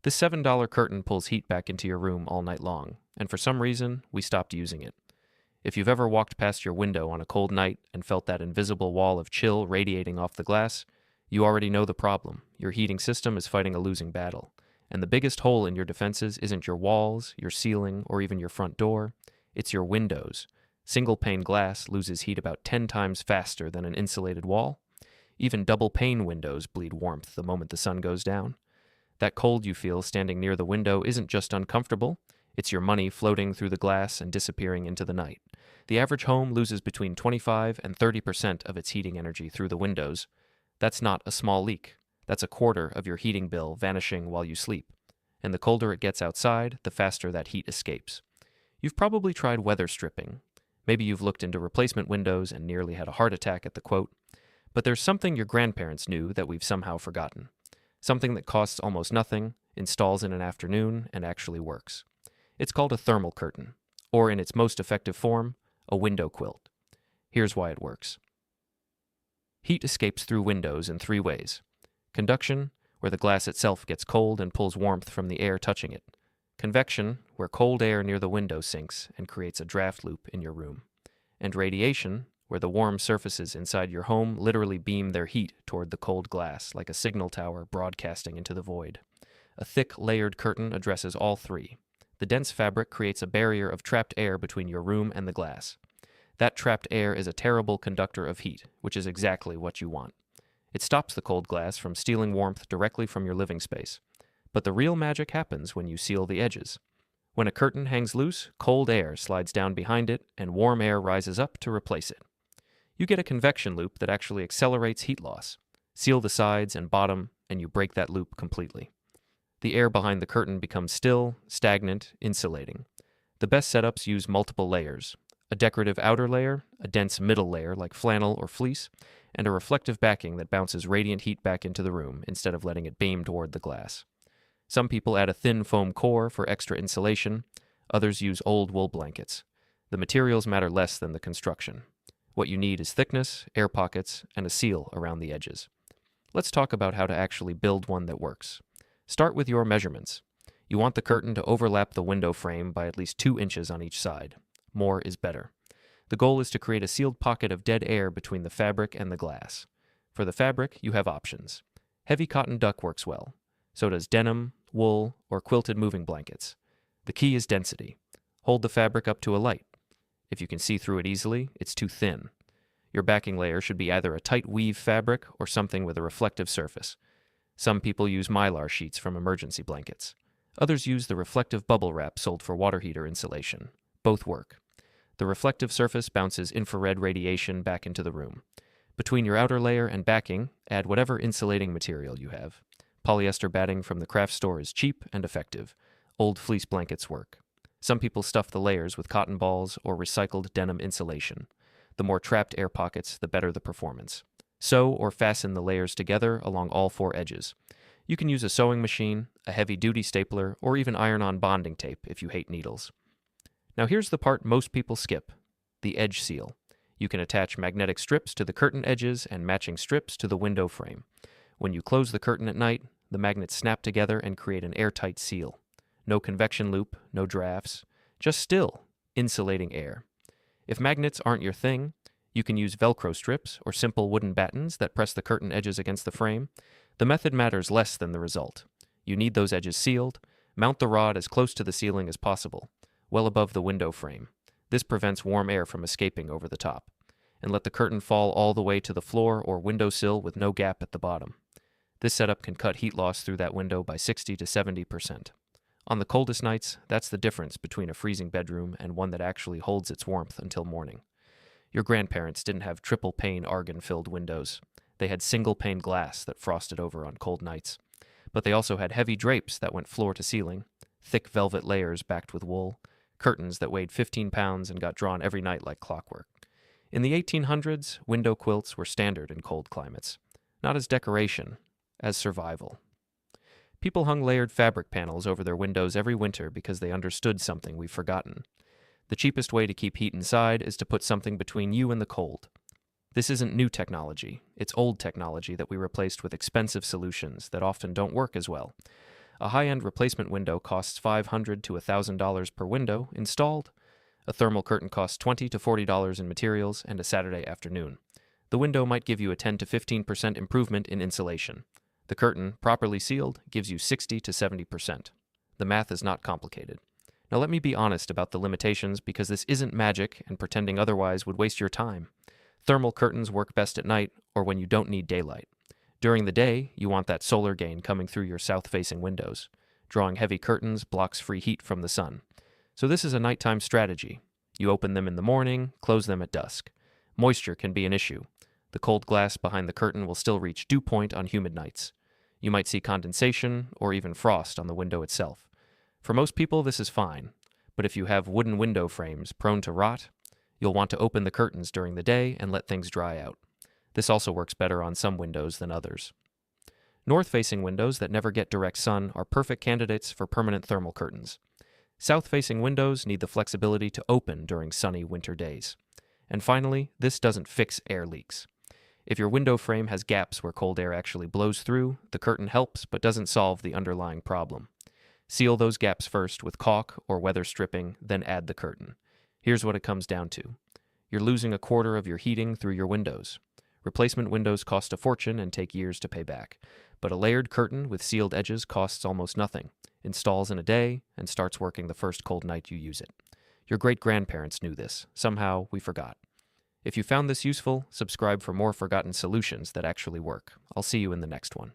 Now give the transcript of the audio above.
This $7 curtain pulls heat back into your room all night long, and for some reason, we stopped using it. If you've ever walked past your window on a cold night and felt that invisible wall of chill radiating off the glass, you already know the problem. Your heating system is fighting a losing battle. And the biggest hole in your defenses isn't your walls, your ceiling, or even your front door. It's your windows. Single pane glass loses heat about 10 times faster than an insulated wall. Even double pane windows bleed warmth the moment the sun goes down. That cold you feel standing near the window isn't just uncomfortable, it's your money floating through the glass and disappearing into the night. The average home loses between 25 and 30% of its heating energy through the windows. That's not a small leak. That's a quarter of your heating bill vanishing while you sleep. And the colder it gets outside, the faster that heat escapes. You've probably tried weather stripping. Maybe you've looked into replacement windows and nearly had a heart attack at the quote. But there's something your grandparents knew that we've somehow forgotten. Something that costs almost nothing, installs in an afternoon, and actually works. It's called a thermal curtain, or in its most effective form, a window quilt. Here's why it works. Heat escapes through windows in 3 ways. Conduction, where the glass itself gets cold and pulls warmth from the air touching it. Convection, where cold air near the window sinks and creates a draft loop in your room. And radiation, where the warm surfaces inside your home literally beam their heat toward the cold glass like a signal tower broadcasting into the void. A thick, layered curtain addresses all 3. The dense fabric creates a barrier of trapped air between your room and the glass. That trapped air is a terrible conductor of heat, which is exactly what you want. It stops the cold glass from stealing warmth directly from your living space. But the real magic happens when you seal the edges. When a curtain hangs loose, cold air slides down behind it and warm air rises up to replace it. You get a convection loop that actually accelerates heat loss. Seal the sides and bottom, and you break that loop completely. The air behind the curtain becomes still, stagnant, insulating. The best setups use multiple layers: a decorative outer layer, a dense middle layer like flannel or fleece, and a reflective backing that bounces radiant heat back into the room instead of letting it beam toward the glass. Some people add a thin foam core for extra insulation. Others use old wool blankets. The materials matter less than the construction. What you need is thickness, air pockets, and a seal around the edges. Let's talk about how to actually build one that works. Start with your measurements. You want the curtain to overlap the window frame by at least 2 inches on each side. More is better. The goal is to create a sealed pocket of dead air between the fabric and the glass. For the fabric, you have options. Heavy cotton duck works well. So does denim, wool, or quilted moving blankets. The key is density. Hold the fabric up to a light. If you can see through it easily, it's too thin. Your backing layer should be either a tight weave fabric or something with a reflective surface. Some people use mylar sheets from emergency blankets. Others use the reflective bubble wrap sold for water heater insulation. Both work. The reflective surface bounces infrared radiation back into the room. Between your outer layer and backing, add whatever insulating material you have. Polyester batting from the craft store is cheap and effective. Old fleece blankets work. Some people stuff the layers with cotton balls or recycled denim insulation. The more trapped air pockets, the better the performance. Sew or fasten the layers together along all 4 edges. You can use a sewing machine, a heavy-duty stapler, or even iron-on bonding tape if you hate needles. Now here's the part most people skip: the edge seal. You can attach magnetic strips to the curtain edges and matching strips to the window frame. When you close the curtain at night, the magnets snap together and create an airtight seal. No convection loop, no drafts, just still, insulating air. If magnets aren't your thing, you can use Velcro strips or simple wooden battens that press the curtain edges against the frame. The method matters less than the result. You need those edges sealed. Mount the rod as close to the ceiling as possible, well above the window frame. This prevents warm air from escaping over the top. And let the curtain fall all the way to the floor or windowsill with no gap at the bottom. This setup can cut heat loss through that window by 60 to 70%. On the coldest nights, that's the difference between a freezing bedroom and one that actually holds its warmth until morning. Your grandparents didn't have triple-pane argon-filled windows. They had single-pane glass that frosted over on cold nights. But they also had heavy drapes that went floor to ceiling, thick velvet layers backed with wool, curtains that weighed 15 pounds and got drawn every night like clockwork. In the 1800s, window quilts were standard in cold climates, not as decoration, as survival. People hung layered fabric panels over their windows every winter because they understood something we've forgotten. The cheapest way to keep heat inside is to put something between you and the cold. This isn't new technology. It's old technology that we replaced with expensive solutions that often don't work as well. A high-end replacement window costs $500 to $1,000 per window installed. A thermal curtain costs $20 to $40 in materials and a Saturday afternoon. The window might give you a 10 to 15% improvement in insulation. The curtain, properly sealed, gives you 60 to 70%. The math is not complicated. Now let me be honest about the limitations because this isn't magic and pretending otherwise would waste your time. Thermal curtains work best at night or when you don't need daylight. During the day, you want that solar gain coming through your south-facing windows. Drawing heavy curtains blocks free heat from the sun. So this is a nighttime strategy. You open them in the morning, close them at dusk. Moisture can be an issue. The cold glass behind the curtain will still reach dew point on humid nights. You might see condensation or even frost on the window itself. For most people, this is fine, but if you have wooden window frames prone to rot, you'll want to open the curtains during the day and let things dry out. This also works better on some windows than others. North-facing windows that never get direct sun are perfect candidates for permanent thermal curtains. South-facing windows need the flexibility to open during sunny winter days. And finally, this doesn't fix air leaks. If your window frame has gaps where cold air actually blows through, the curtain helps but doesn't solve the underlying problem. Seal those gaps first with caulk or weather stripping, then add the curtain. Here's what it comes down to. You're losing a quarter of your heating through your windows. Replacement windows cost a fortune and take years to pay back, but a layered curtain with sealed edges costs almost nothing, installs in a day, and starts working the first cold night you use it. Your great-grandparents knew this. Somehow, we forgot. If you found this useful, subscribe for more forgotten solutions that actually work. I'll see you in the next one.